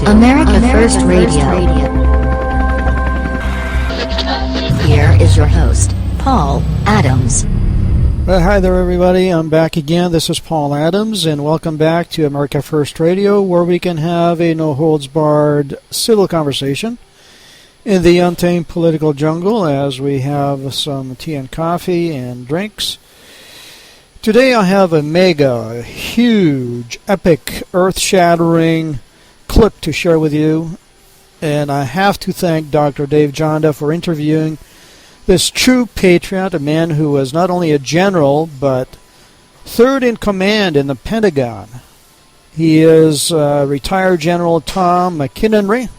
to America First Radio. Here is your host, Paul Adams. Well, hi there, everybody. I'm back again. This is Paul Adams, and welcome back to America First Radio, where we can have a no-holds-barred civil conversation in the untamed political jungle as we have some tea and coffee and drinks. Today I have a mega, huge, epic, earth-shattering clip to share with you, and I have to thank Dr. Dave Jonda for interviewing this true patriot, a man who was not only a general, but third in command in the Pentagon. He is retired General Tom McINERNEY,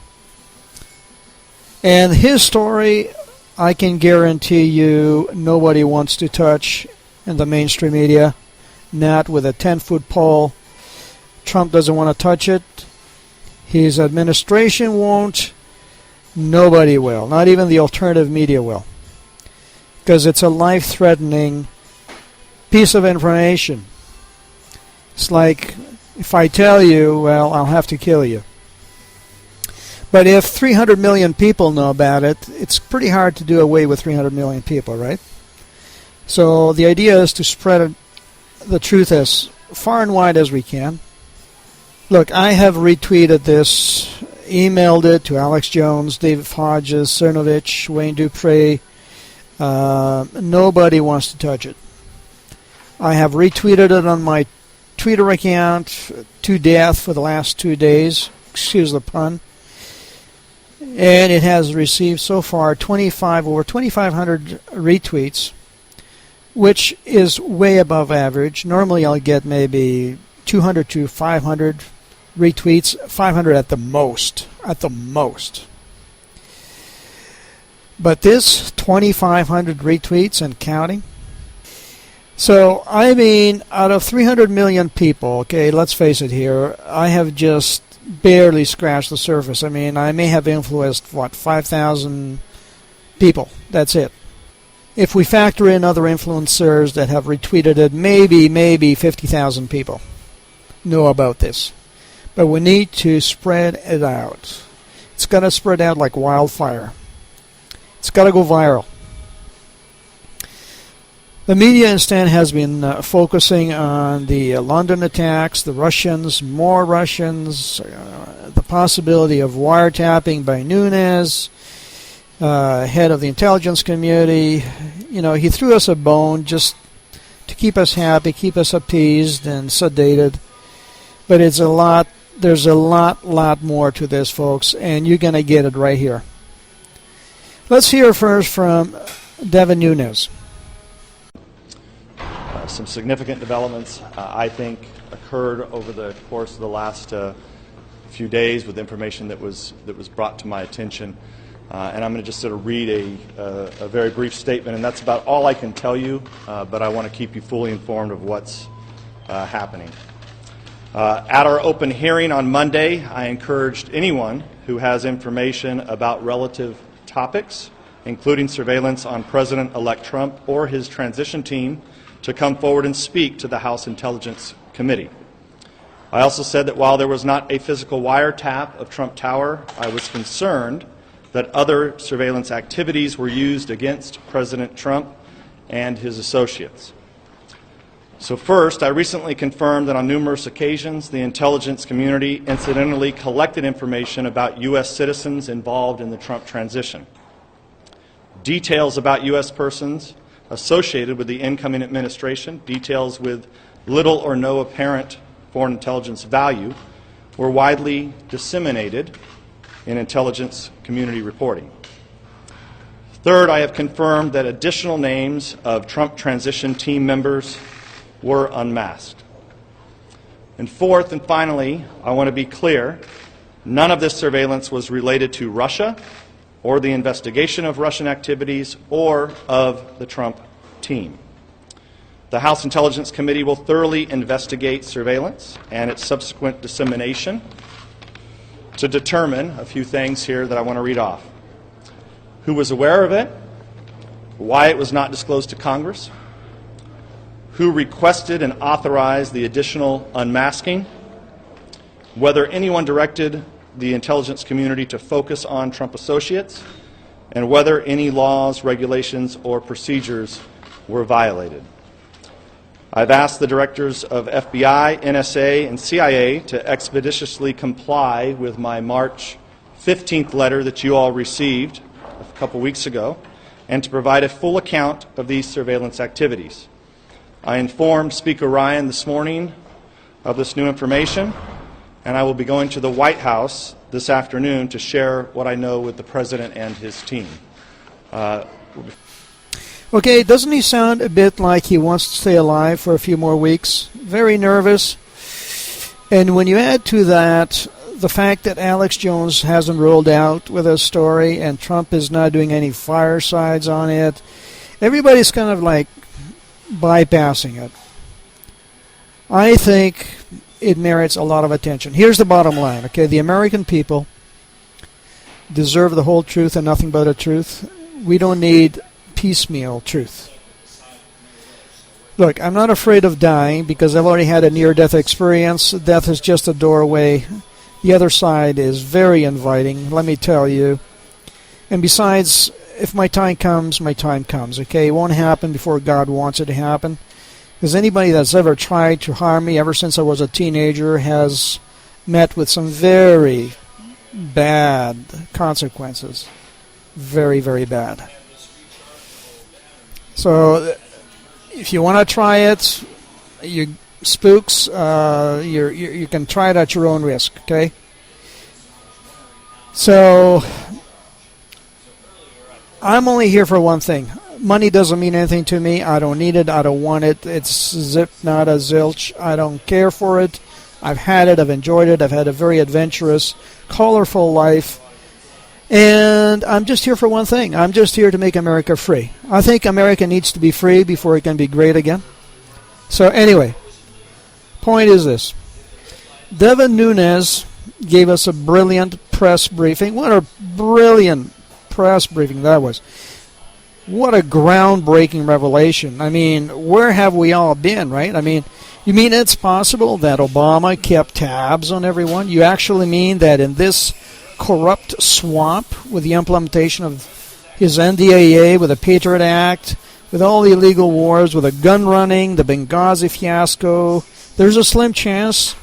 and his story, I can guarantee you, nobody wants to touch in the mainstream media, not with a 10-foot pole. Trump doesn't want to touch it. His administration won't. Nobody will. Not even the alternative media will. Because it's a life-threatening piece of information. It's like, if I tell you, well, I'll have to kill you. But if 300 million people know about it, it's pretty hard to do away with 300 million people, right? So the idea is to spread the truth as far and wide as we can. Look, I have retweeted this, emailed it to Alex Jones, David Hodges, Cernovich, Wayne Dupree. Nobody wants to touch it. I have retweeted it on my Twitter account to death for the last 2 days. Excuse the pun. And it has received so far over 2,500 retweets, which is way above average. Normally I'll get maybe 200 to 500 retweets, 500 at the most. But this 2,500 retweets and counting. So, I mean, out of 300 million people, okay, let's face it here, I have just barely scratched the surface. I mean, I may have influenced, 5,000 people. That's it. If we factor in other influencers that have retweeted it, maybe 50,000 people know about this. But we need to spread it out. It's got to spread out like wildfire. It's got to go viral. The media instead has been focusing on the London attacks, the Russians, more Russians, the possibility of wiretapping by Nunes, head of the intelligence community. You know, he threw us a bone just to keep us happy, keep us appeased and sedated. But it's a lot. There's a lot more to this, folks, and you're going to get it right here. Let's hear first from Devin Nunes. Some significant developments, I think, occurred over the course of the last few days with information that was brought to my attention. And I'm going to just sort of read a very brief statement, and that's about all I can tell you, but I want to keep you fully informed of what's happening. At our open hearing on Monday, I encouraged anyone who has information about relative topics, including surveillance on President-elect Trump or his transition team, to come forward and speak to the House Intelligence Committee. I also said that while there was not a physical wiretap of Trump Tower, I was concerned that other surveillance activities were used against President Trump and his associates. So first, I recently confirmed that on numerous occasions the intelligence community incidentally collected information about U.S. citizens involved in the Trump transition. Details about U.S. persons associated with the incoming administration, details with little or no apparent foreign intelligence value, were widely disseminated in intelligence community reporting. Third, I have confirmed that additional names of Trump transition team members were unmasked. And fourth and finally, I want to be clear, none of this surveillance was related to Russia or the investigation of Russian activities or of the Trump team. The House Intelligence Committee will thoroughly investigate surveillance and its subsequent dissemination to determine a few things here that I want to read off. Who was aware of it, why it was not disclosed to Congress, who requested and authorized the additional unmasking, whether anyone directed the intelligence community to focus on Trump associates and whether any laws, regulations, or procedures were violated. I've asked the directors of FBI, NSA, and CIA to expeditiously comply with my March 15th letter that you all received a couple weeks ago, and to provide a full account of these surveillance activities. I informed Speaker Ryan this morning of this new information, and I will be going to the White House this afternoon to share what I know with the President and his team. Okay, doesn't he sound a bit like he wants to stay alive for a few more weeks? Very nervous. And when you add to that the fact that Alex Jones hasn't rolled out with a story and Trump is not doing any firesides on it, everybody's kind of like bypassing it. I think it merits a lot of attention. Here's the bottom line, okay? The American people deserve the whole truth and nothing but the truth. We don't need piecemeal truth. Look, I'm not afraid of dying because I've already had a near-death experience. Death is just a doorway. The other side is very inviting, let me tell you. And besides, if my time comes, my time comes, okay? It won't happen before God wants it to happen. Because anybody that's ever tried to harm me ever since I was a teenager has met with some very bad consequences. Very, very bad. So, if you want to try it, you spooks, you can try it at your own risk, okay? So, I'm only here for one thing. Money doesn't mean anything to me. I don't need it. I don't want it. It's zip, not a zilch. I don't care for it. I've had it. I've enjoyed it. I've had a very adventurous, colorful life. And I'm just here for one thing. I'm just here to make America free. I think America needs to be free before it can be great again. So anyway, point is this. Devin Nunes gave us a brilliant press briefing. What a brilliant press briefing that was. What a groundbreaking revelation. I mean, where have we all been, right? I mean, you mean it's possible that Obama kept tabs on everyone? You actually mean that in this corrupt swamp with the implementation of his NDAA, with the Patriot Act, with all the illegal wars, with the gun running, the Benghazi fiasco, there's a slim chance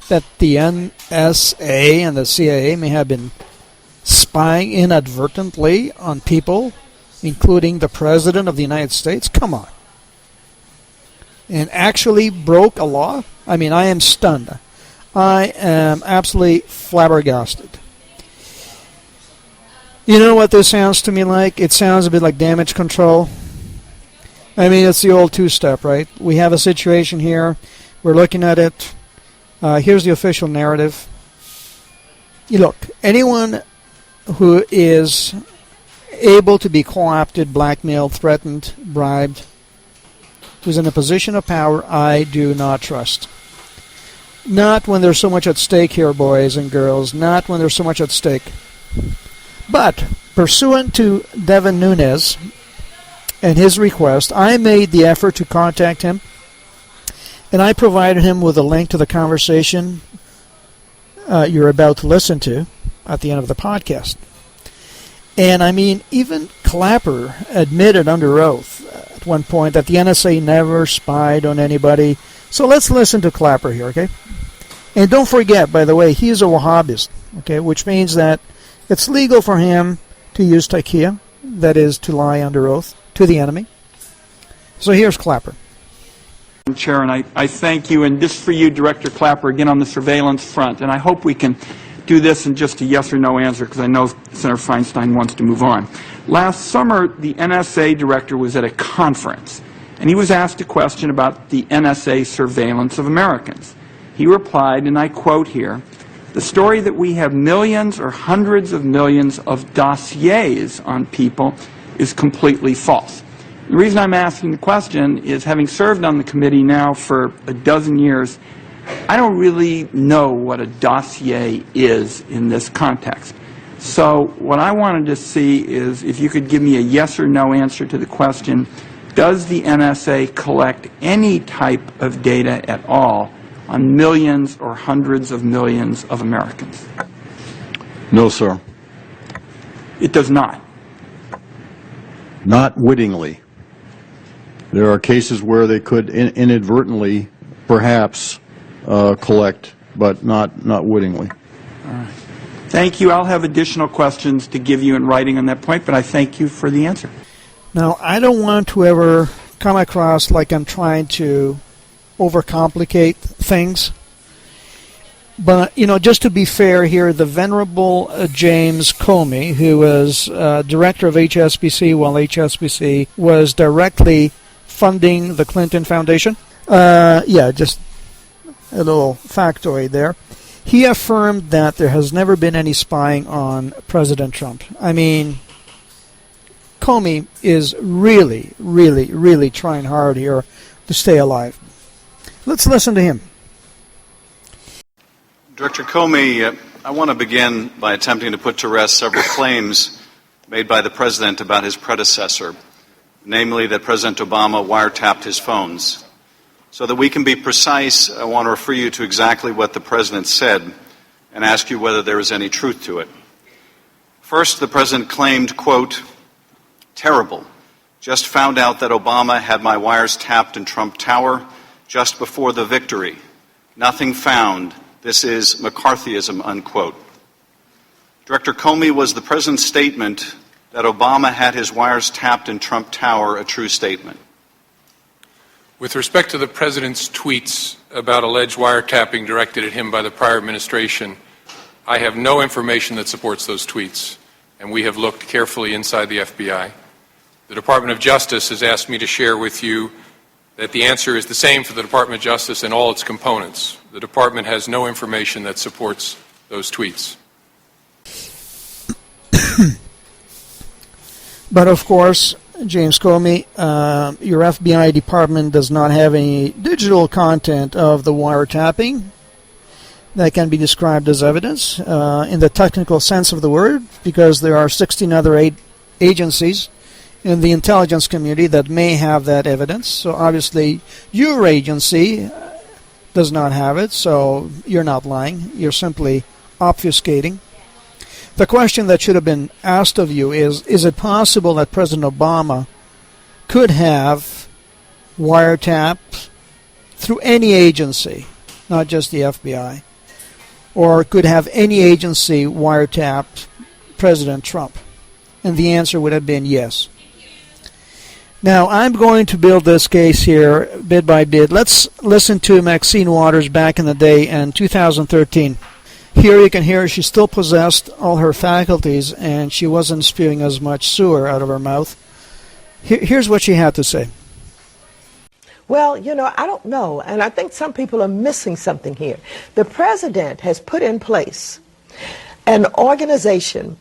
that the NSA and the CIA may have been spying inadvertently on people, including the President of the United States? Come on. And actually broke a law? I mean, I am stunned. I am absolutely flabbergasted. You know what this sounds to me like? It sounds a bit like damage control. I mean, it's the old two-step, right? We have a situation here. We're looking at it. Here's the official narrative. Look, anyone who is able to be co-opted, blackmailed, threatened, bribed, who's in a position of power, I do not trust. Not when there's so much at stake here, boys and girls. Not when there's so much at stake. But, pursuant to Devin Nunes and his request, I made the effort to contact him, and I provided him with a link to the conversation you're about to listen to at the end of the podcast. And I mean, even Clapper admitted under oath at one point that the NSA never spied on anybody. So let's listen to Clapper here, okay? And don't forget, by the way, he's a Wahhabist, okay, which means that it's legal for him to use taqiyya, that is, to lie under oath to the enemy. So here's Clapper. Chair, and I thank you, and this for you, Director Clapper, again on the surveillance front. And I hope we can do this in just a yes or no answer, because I know Senator Feinstein wants to move on. Last summer, the NSA director was at a conference, and he was asked a question about the NSA surveillance of Americans. He replied, and I quote here, "The story that we have millions or hundreds of millions of dossiers on people is completely false." The reason I'm asking the question is, having served on the committee now for a dozen years, I don't really know what a dossier is in this context. So what I wanted to see is if you could give me a yes or no answer to the question, does the NSA collect any type of data at all on millions or hundreds of millions of Americans? No, sir. It does not. Not wittingly. There are cases where they could inadvertently, perhaps, collect, but not wittingly. All right. Thank you. I'll have additional questions to give you in writing on that point, but I thank you for the answer. Now, I don't want to ever come across like I'm trying to overcomplicate things. But, just to be fair here, the Venerable James Comey, who was director of HSBC while HSBC was directly funding the Clinton Foundation. Just a little factoid there. He affirmed that there has never been any spying on President Trump. I mean, Comey is really, really, really trying hard here to stay alive. Let's listen to him. Director Comey, I want to begin by attempting to put to rest several claims made by the President about his predecessor, namely that President Obama wiretapped his phones. So that we can be precise, I want to refer you to exactly what the President said and ask you whether there is any truth to it. First, the President claimed, quote, "Terrible. Just found out that Obama had my wires tapped in Trump Tower just before the victory. Nothing found. This is McCarthyism," unquote. Director Comey, was the President's statement that Obama had his wires tapped in Trump Tower a true statement? With respect to the President's tweets about alleged wiretapping directed at him by the prior administration, I have no information that supports those tweets, and we have looked carefully inside the FBI. The Department of Justice has asked me to share with you that the answer is the same for the Department of Justice and all its components. The Department has no information that supports those tweets. But of course, James Comey, your FBI department does not have any digital content of the wiretapping that can be described as evidence in the technical sense of the word, because there are 16 other agencies in the intelligence community that may have that evidence. So obviously your agency does not have it, so you're not lying. You're simply obfuscating. The question that should have been asked of you is it possible that President Obama could have wiretapped through any agency, not just the FBI, or could have any agency wiretapped President Trump? And the answer would have been yes. Now, I'm going to build this case here bit by bit. Let's listen to Maxine Waters back in the day in 2013. Here you can hear she still possessed all her faculties and she wasn't spewing as much sewer out of her mouth. Here's what she had to say. Well, I don't know, and I think some people are missing something here. The President has put in place an organization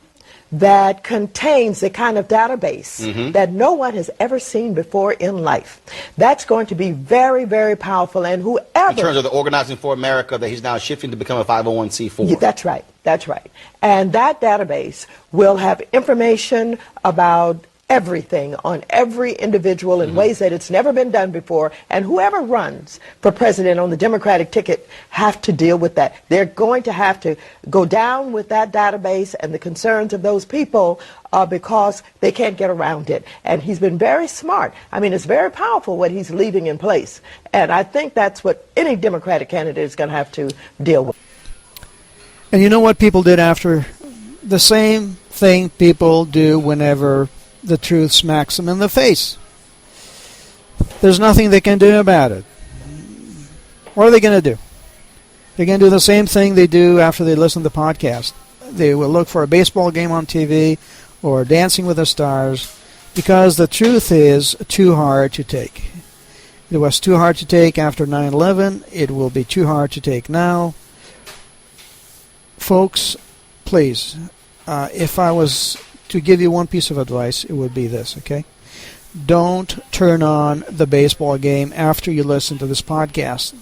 that contains the kind of database that no one has ever seen before in life. That's going to be very, very powerful, and whoever... In terms of the Organizing for America that he's now shifting to become a 501c4. Yeah, that's right, that's right. And that database will have information about everything on every individual in ways that it's never been done before, and whoever runs for president on the Democratic ticket have to deal with that. They're going to have to go down with that database and the concerns of those people because they can't get around it. And he's been very smart. I mean, it's very powerful what he's leaving in place. And I think that's what any Democratic candidate is going to have to deal with. And you know what people did after? The same thing people do whenever the truth smacks them in the face. There's nothing they can do about it. What are they going to do? They're going to do the same thing they do after they listen to the podcast. They will look for a baseball game on TV or Dancing with the Stars, because the truth is too hard to take. It was too hard to take after 9/11. It will be too hard to take now. Folks, please, if I was to give you one piece of advice, it would be this, okay? Don't turn on the baseball game after you listen to this podcast.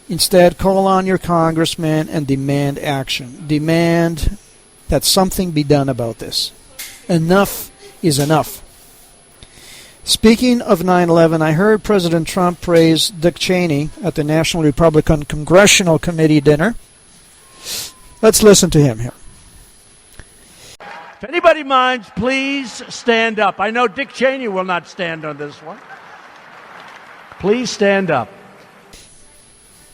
Instead, call on your congressman and demand action. Demand that something be done about this. Enough is enough. Speaking of 9/11, I heard President Trump praise Dick Cheney at the National Republican Congressional Committee dinner. Let's listen to him here. If anybody minds, please stand up. I know Dick Cheney will not stand on this one. Please stand up.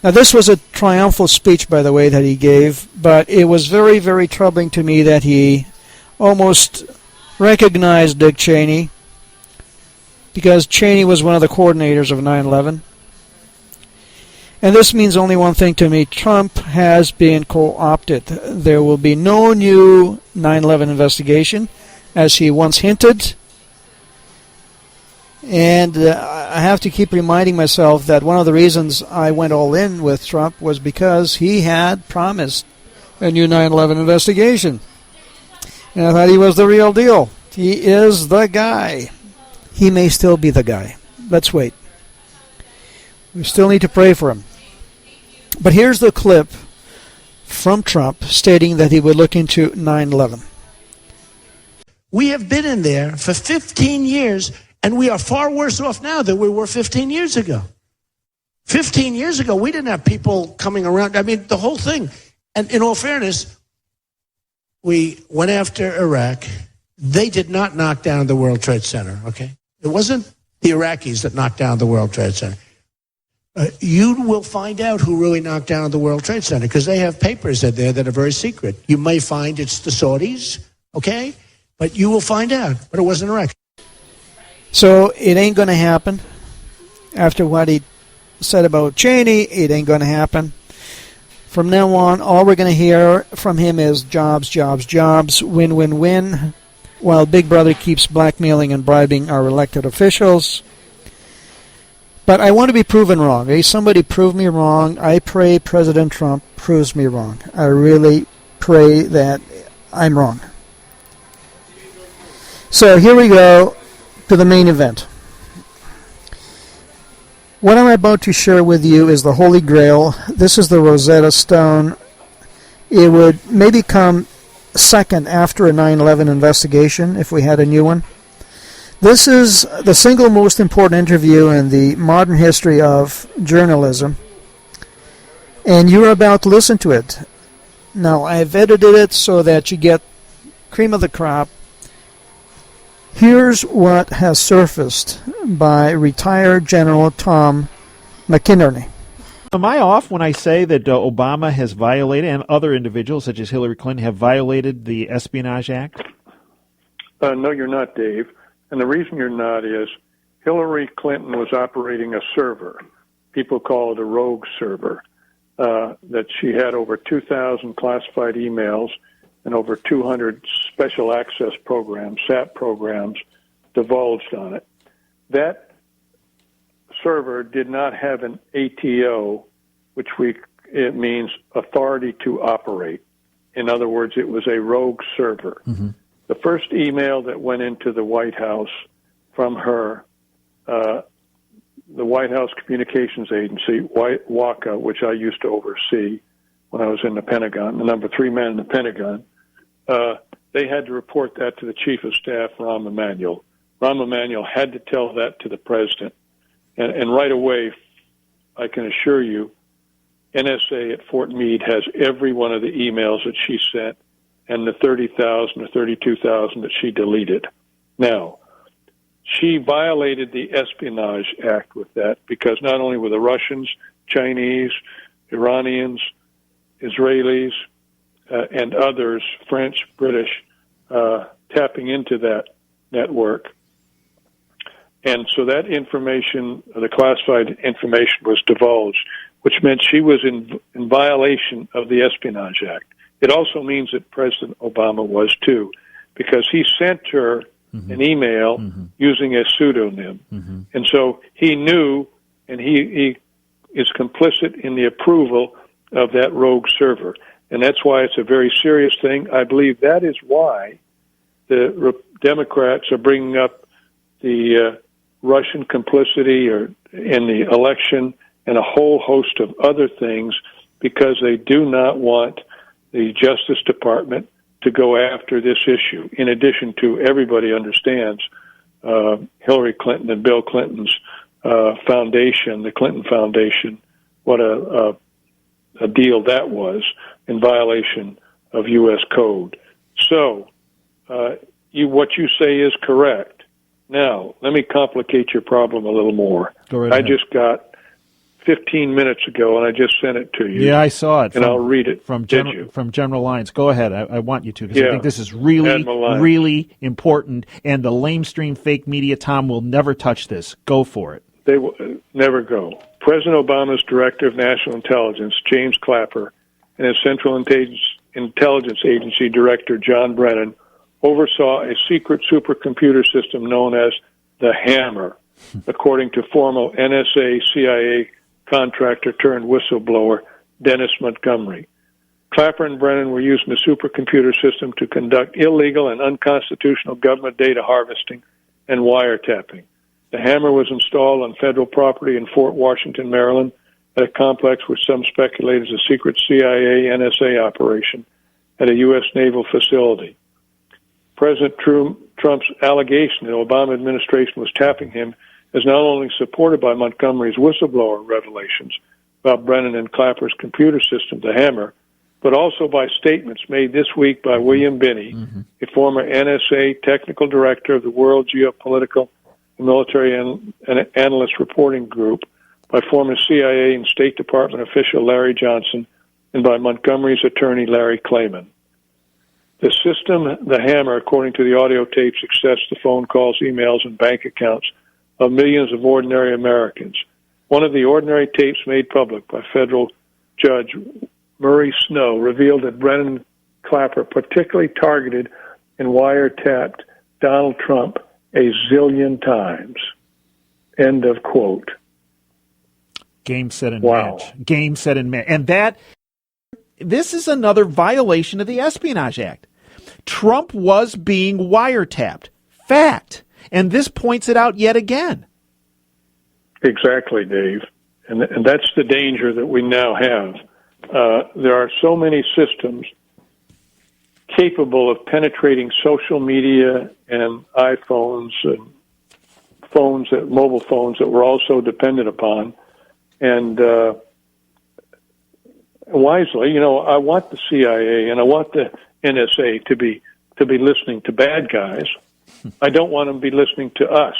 Now, this was a triumphal speech, by the way, that he gave, but it was very, very troubling to me that he almost recognized Dick Cheney, because Cheney was one of the coordinators of 9/11. And this means only one thing to me. Trump has been co-opted. There will be no new 9/11 investigation, as he once hinted. And I have to keep reminding myself that one of the reasons I went all in with Trump was because he had promised a new 9/11 investigation. And I thought he was the real deal. He is the guy. He may still be the guy. Let's wait. We still need to pray for him. But here's the clip from Trump stating that he would look into 9/11. We have been in there for 15 years, and we are far worse off now than we were 15 years ago. 15 years ago, we didn't have people coming around. I mean, the whole thing. And in all fairness, we went after Iraq. They did not knock down the World Trade Center, okay? It wasn't the Iraqis that knocked down the World Trade Center. You will find out who really knocked down the World Trade Center, because they have papers in there that are very secret. You may find it's the Saudis, okay? But you will find out. But it wasn't Iraq. So it ain't going to happen. After what he said about Cheney, it ain't going to happen. From now on, all we're going to hear from him is jobs, jobs, jobs, win, win, win, while Big Brother keeps blackmailing and bribing our elected officials. But I want to be proven wrong. Okay? Somebody prove me wrong. I pray President Trump proves me wrong. I really pray that I'm wrong. So here we go to the main event. What I'm about to share with you is the Holy Grail. This is the Rosetta Stone. It would maybe come second after a 9/11 investigation if we had a new one. This is the single most important interview in the modern history of journalism, and you're about to listen to it. Now, I've edited it so that you get cream of the crop. Here's what has surfaced by retired General Tom McINERNEY. Am I off when I say that Obama has violated, and other individuals such as Hillary Clinton have violated the Espionage Act? No, you're not, Dave. And the reason you're not is Hillary Clinton was operating a server. People call it a rogue server. That she had over 2,000 classified emails and over 200 special access programs, SAP programs, divulged on it. That server did not have an ATO, which it means authority to operate. In other words, it was a rogue server. Mm-hmm. The first email that went into the White House from her, the White House Communications Agency, WACA, which I used to oversee when I was in the Pentagon, the number 3 man in the Pentagon, they had to report that to the Chief of Staff, Rahm Emanuel. Rahm Emanuel had to tell that to the President. And right away, I can assure you, NSA at Fort Meade has every one of the emails that she sent and the 30,000 or 32,000 that she deleted. Now, she violated the Espionage Act with that, because not only were the Russians, Chinese, Iranians, Israelis, and others, French, British, tapping into that network. And so that information, the classified information, was divulged, which meant she was in violation of the Espionage Act. It also means that President Obama was too, because he sent her an email using a pseudonym. And so he knew, and he is complicit in the approval of that rogue server. And that's why it's a very serious thing. I believe that is why the Democrats are bringing up the Russian complicity in the election and a whole host of other things, because they do not want the Justice Department to go after this issue. In addition to, everybody understands Hillary Clinton and Bill Clinton's foundation, the Clinton Foundation, what a deal that was. in violation of U.S. code. So, what you say is correct. Now, let me complicate your problem a little more. Go right I ahead. just got 15 minutes ago, and I just sent it to you. Yeah, I saw it. And I'll read it. From Did you? from General Lyons. Go ahead. I want you to, because I Yeah. think this is really, Admiral Lyons. really important, and the lamestream fake media, Tom, will never touch this. Go for it. They will never go. President Obama's Director of National Intelligence, James Clapper, and his Central Intelligence Agency Director, John Brennan, oversaw a secret supercomputer system known as the Hammer, according to former NSA CIA contractor turned whistleblower Dennis Montgomery. Clapper and Brennan were using the supercomputer system to conduct illegal and unconstitutional government data harvesting and wiretapping. The Hammer was installed on federal property in Fort Washington, Maryland, at a complex which some speculate is a secret CIA NSA operation at a U.S. naval facility. President Trump's allegation that the Obama administration was tapping him is not only supported by Montgomery's whistleblower revelations about Brennan and Clapper's computer system, the Hammer, but also by statements made this week by William Binney, a former NSA technical director of the World Geopolitical and Military Analyst Reporting Group, by former CIA and State Department official Larry Johnson, and by Montgomery's attorney Larry Klayman. The system, the Hammer, according to the audio tapes, accessed the phone calls, emails, and bank accounts of millions of ordinary Americans. One of the ordinary tapes made public by federal Judge Murray Snow revealed that Brennan Clapper particularly targeted and wiretapped Donald Trump a zillion times. End of quote. Game, set, and match. Game, set, and match. And this is another violation of the Espionage Act. Trump was being wiretapped. Fact. And this points it out yet again. Exactly, Dave. And that's the danger that we now have. There are so many systems capable of penetrating social media and iPhones and mobile phones that we're also dependent upon. And wisely, I want the CIA and I want the NSA to be listening to bad guys. I don't want them to be listening to us.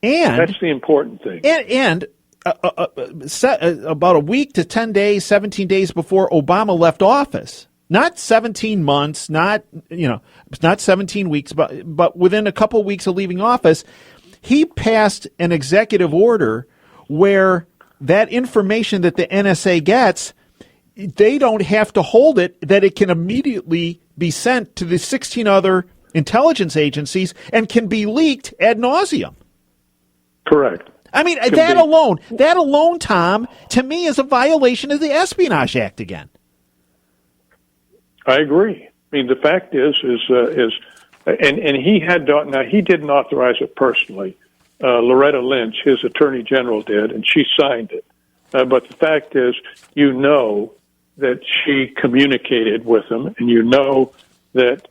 And that's the important thing. And about a week to 10 days, 17 days before Obama left office, not 17 months, not 17 weeks, but within a couple weeks of leaving office, he passed an executive order where that information that the NSA gets, they don't have to hold it, that it can immediately be sent to the 16 other intelligence agencies and can be leaked ad nauseum. Correct. I mean, that alone, Tom, to me is a violation of the Espionage Act again. I agree. I mean, the fact is, and he had now he didn't authorize it personally. Loretta Lynch, his attorney general, did, and she signed it. But the fact is, that she communicated with him, and that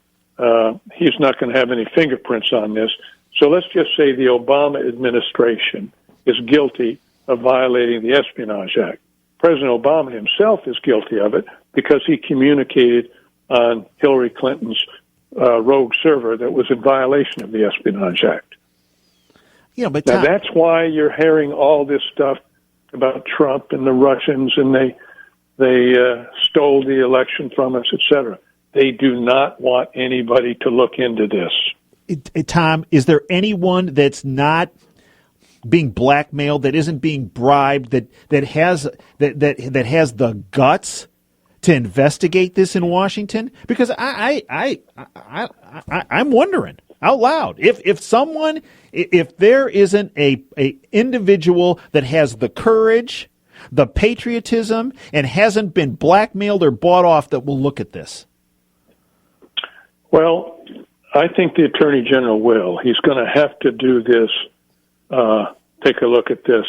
he's not going to have any fingerprints on this. So let's just say the Obama administration is guilty of violating the Espionage Act. President Obama himself is guilty of it because he communicated on Hillary Clinton's rogue server that was in violation of the Espionage Act. But now that's why you're hearing all this stuff about Trump and the Russians, and they stole the election from us, etc. They do not want anybody to look into this. Tom, is there anyone that's not being blackmailed, that isn't being bribed, that has the guts to investigate this in Washington? Because I'm wondering out loud if there isn't a individual that has the courage, the patriotism, and hasn't been blackmailed or bought off that will look at this. Well, I think the Attorney General will. He's going to have to do this, take a look at this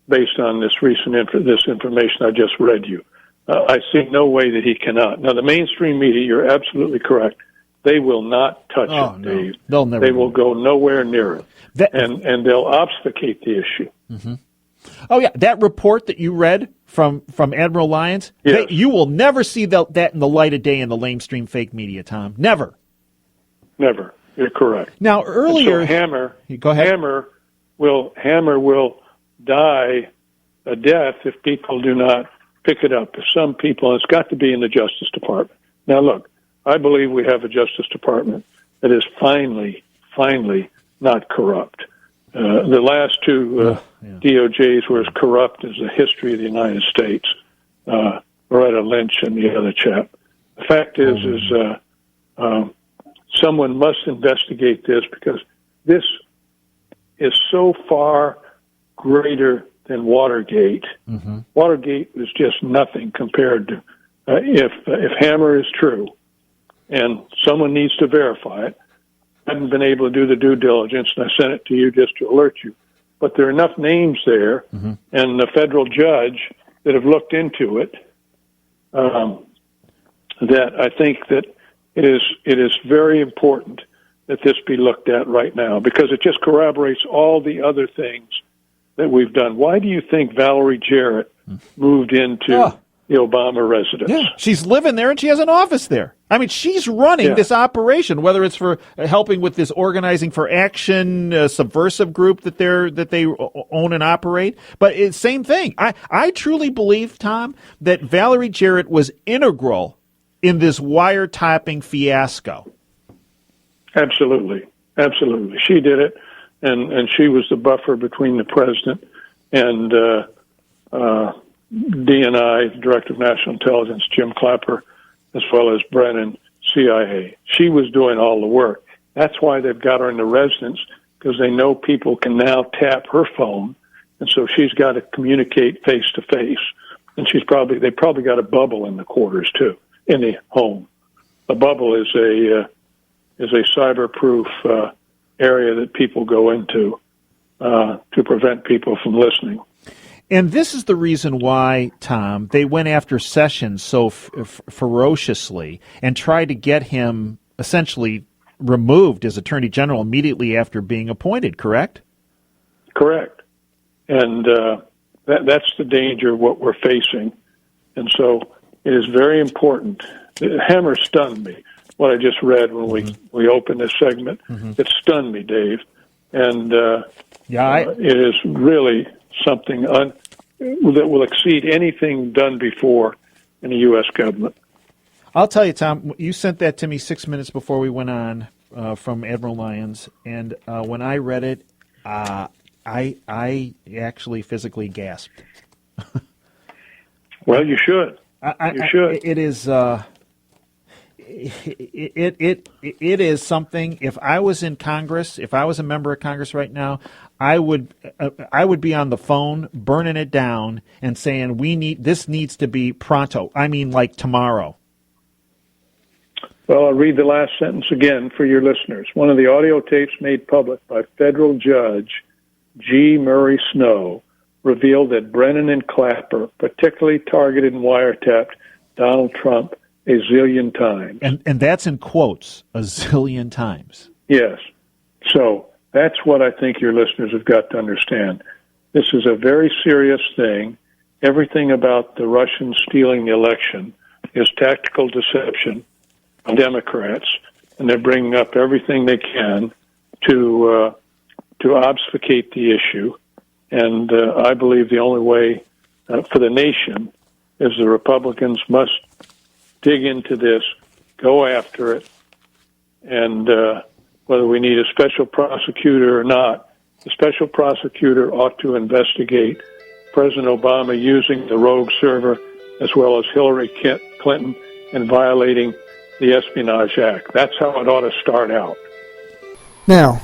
based on this this information I just read you. I see no way that he cannot. Now, the mainstream media, you're absolutely correct. They will not touch it, Dave. They'll never. They will go nowhere near it, and they'll obfuscate the issue. Mm-hmm. Oh, yeah, that report that you read from Admiral Lyons, Yes. you will never see that in the light of day in the lamestream fake media, Tom. Never. Never. You're correct. Now, earlier... And so Hammer, Go ahead. Hammer will die a death if people do not pick it up. If some people, and it's got to be in the Justice Department. Now, look, I believe we have a Justice Department that is finally not corrupt. The last two DOJs were as corrupt as the history of the United States. Loretta Lynch and the other chap. The fact is someone must investigate this, because this is so far greater than Watergate. Mm-hmm. Watergate was just nothing compared to if Hammer is true, and someone needs to verify it. I haven't been able to do the due diligence, and I sent it to you just to alert you. But there are enough names there, mm-hmm. and the federal judge that have looked into it, that I think that it is very important that this be looked at right now, because it just corroborates all the other things that we've done. Why do you think Valerie Jarrett moved into the Obama residence? Yeah, she's living there and she has an office there. I mean, she's running this operation, whether it's for helping with this Organizing for Action subversive group that they own and operate. But it's same thing. I truly believe, Tom, that Valerie Jarrett was integral in this wiretapping fiasco. Absolutely. She did it, and she was the buffer between the president and DNI, Director of National Intelligence, Jim Clapper, as well as Brennan, CIA. She was doing all the work. That's why they've got her in the residence, because they know people can now tap her phone, and so she's got to communicate face to face. And they probably got a bubble in the quarters too, in the home. A bubble is a cyber-proof area that people go into to prevent people from listening. And this is the reason why, Tom, they went after Sessions so ferociously and tried to get him essentially removed as Attorney General immediately after being appointed, correct? Correct. And that's the danger of what we're facing. And so it is very important. Hammer stunned me, what I just read when we opened this segment. Mm-hmm. It stunned me, Dave. And it is really something that will exceed anything done before in the U.S. government. I'll tell you, Tom, you sent that to me 6 minutes before we went on from Admiral Lyons, and when I read it, I actually physically gasped. Well, you should. You should. It is. It is something. If I was in Congress, if I was a member of Congress right now, I would be on the phone burning it down and saying this needs to be pronto. I mean, like tomorrow. Well, I'll read the last sentence again for your listeners. One of the audio tapes made public by federal judge G. Murray Snow revealed that Brennan and Clapper particularly targeted and wiretapped Donald Trump a zillion times. And that's in quotes, a zillion times. Yes. So that's what I think your listeners have got to understand. This is a very serious thing. Everything about the Russians stealing the election is tactical deception of Democrats, and they're bringing up everything they can to obfuscate the issue. And I believe the only way for the nation is the Republicans must dig into this, go after it, and whether we need a special prosecutor or not, the special prosecutor ought to investigate President Obama using the rogue server as well as Hillary Clinton and violating the Espionage Act. That's how it ought to start out. Now,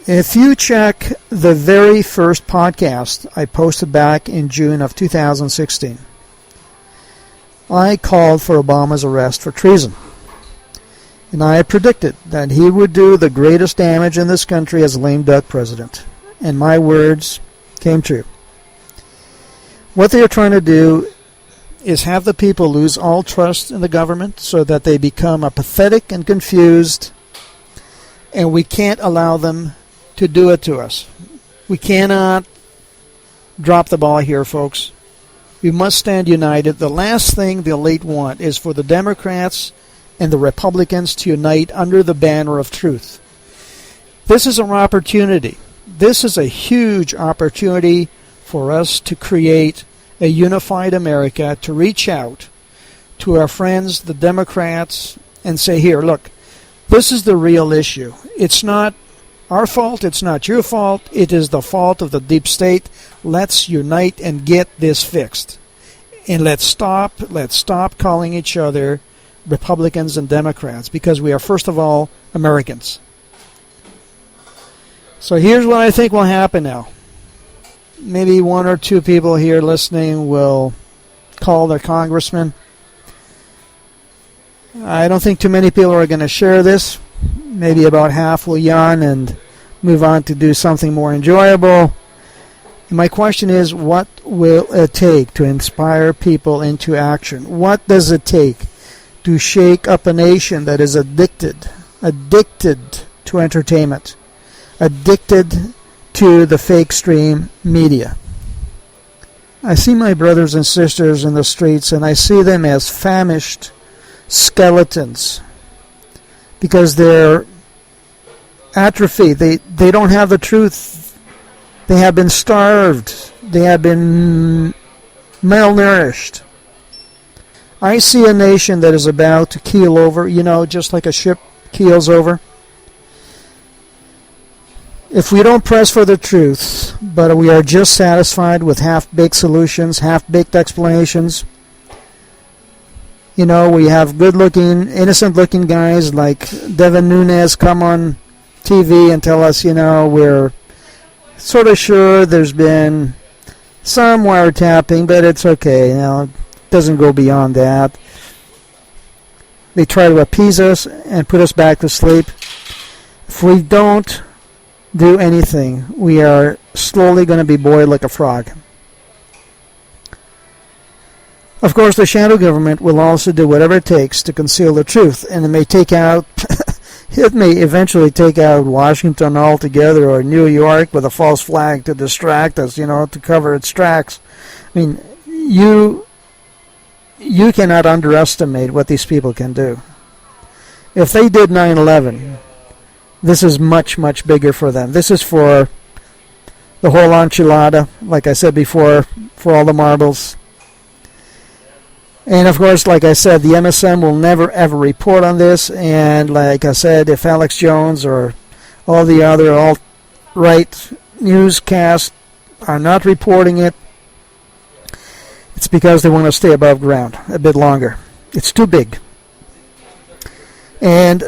if you check the very first podcast I posted back in June of 2016, I called for Obama's arrest for treason. And I predicted that he would do the greatest damage in this country as a lame duck president. And my words came true. What they are trying to do is have the people lose all trust in the government so that they become apathetic and confused, and we can't allow them to do it to us. We cannot drop the ball here, folks. We must stand united. The last thing the elite want is for the Democrats and the Republicans to unite under the banner of truth. This is an opportunity. This is a huge opportunity for us to create a unified America, to reach out to our friends, the Democrats, and say, here, look, this is the real issue. It's not our fault. It's not your fault. It is the fault of the deep state. Let's unite and get this fixed. And let's stop calling each other Republicans and Democrats, because we are, first of all, Americans. So here's what I think will happen now. Maybe one or two people here listening will call their congressman. I don't think too many people are going to share this. Maybe about half will yawn and move on to do something more enjoyable. And my question is, what will it take to inspire people into action? What does it take to shake up a nation that is addicted to entertainment, addicted to the fake stream media? I see my brothers and sisters in the streets, and I see them as famished skeletons because they're atrophied. They don't have the truth. They have been starved. They have been malnourished. I see a nation that is about to keel over, just like a ship keels over. If we don't press for the truth, but we are just satisfied with half-baked solutions, half-baked explanations, we have good-looking, innocent-looking guys like Devin Nunes come on TV and tell us, we're sort of sure there's been some wiretapping, but it's okay. It doesn't go beyond that. They try to appease us and put us back to sleep. If we don't do anything, we are slowly going to be boiled like a frog. Of course, the shadow government will also do whatever it takes to conceal the truth, and it may eventually take out Washington altogether, or New York with a false flag to distract us, to cover its tracks. I mean, you cannot underestimate what these people can do. If they did 9/11, this is much, much bigger for them. This is for the whole enchilada, like I said before, for all the marbles. And of course, like I said, the MSM will never ever report on this. And like I said, if Alex Jones or all the other alt-right newscasts are not reporting it, it's because they want to stay above ground a bit longer. It's too big. And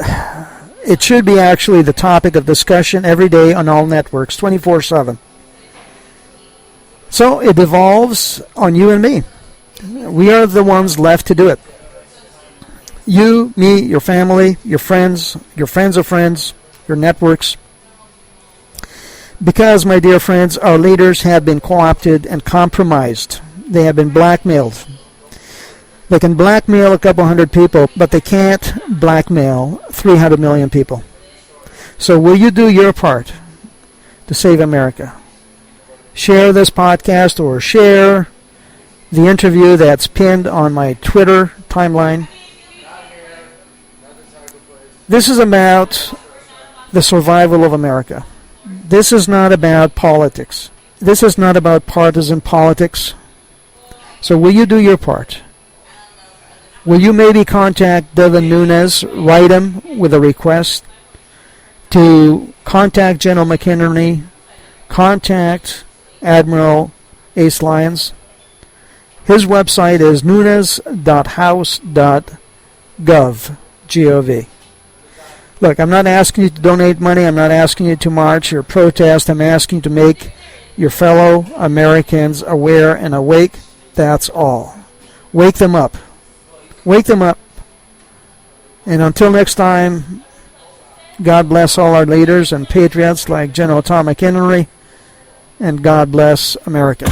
it should be actually the topic of discussion every day on all networks, 24/7. So it devolves on you and me. We are the ones left to do it. You, me, your family, your friends of friends, your networks. Because, my dear friends, our leaders have been co-opted and compromised. They have been blackmailed. They can blackmail a couple hundred people, but they can't blackmail 300 million people. So will you do your part to save America? Share this podcast or share the interview that's pinned on my Twitter timeline. This is about the survival of America. This is not about politics. This is not about partisan politics. So will you do your part? Will you maybe contact Devin Nunes, write him with a request to contact General McINERNEY, contact Admiral Ace Lyons? His website is nunes.house.gov, G-O-V. Look, I'm not asking you to donate money. I'm not asking you to march or protest. I'm asking you to make your fellow Americans aware and awake. That's all. Wake them up. Wake them up. And until next time, God bless all our leaders and patriots like General Tom McINERNEY, and God bless America.